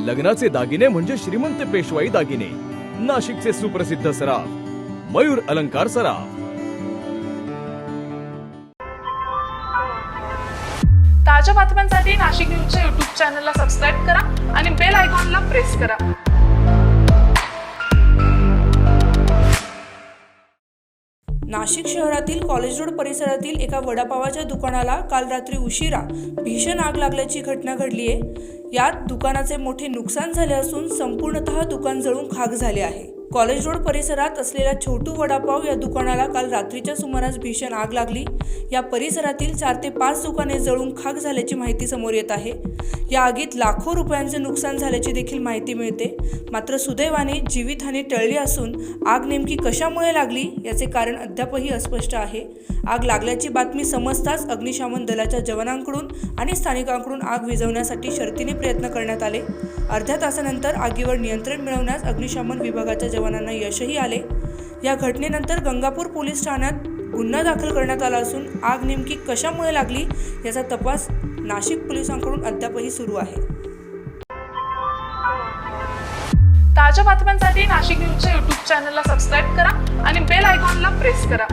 लग्नाचे दागिने म्हणजे श्रीमंत पेशवाई दागिने, नाशिकचे सुप्रसिद्ध सराफ मयूर अलंकार सराफ। ताज्या बातम्यांसाठी नाशिक न्यूजच्या YouTube चॅनलला सबस्क्राईब करा आणि बेल आयकॉनला प्रेस करा। नाशिक शहरातील कॉलेज रोड परिसरातील एका वडापावाच्या दुकानाला काल रात्री उशिरा भीषण आग लागल्याची घटना घडली आहे। यात दुकानाचे मोठे नुकसान झाले असून संपूर्णतः दुकान जळून खाक झाले आहे। कॉलेज रोड परिसरात असलेल्या छोटू वडापाव या दुकानाला काल रात्रीच्या सुमारास भीषण आग लागली। या परिसरातील 4 ते 5 दुकाने जळून खाक झाल्याची माहिती समोर येत आहे। या आगीत लाखो रुपयांचे नुकसान झाल्याची देखील माहिती मिळते। मात्र सुदैवाने जीवितहानी टळली असून आग नेमकी कशामुळे लागली याचे कारण अद्यापही अस्पष्ट आहे। आग लागल्याची बातमी समजताच अग्निशमन दलाच्या जवानांकडून आणि स्थानिकांकडून आग विझवण्यासाठी शर्तीने प्रयत्न करण्यात आले। अर्ध्या तासानंतर आगीवर नियंत्रण मिळवण्यास अग्निशमन विभागाच्या जवानांना यशही आले। या घटनेनंतर गंगापूर पोलीस ठाण्यात गुन्हा दाखल करण्यात आला असून आग नेमकी कशामुळे लागली याचा तपास नाशिक पोलिसांकडून अद्यापही सुरू आहे। ताज्या बातम्यांसाठी नाशिक न्यूजच्या YouTube चॅनलला सबस्क्राईब करा आणि बेल आयकॉनला प्रेस करा।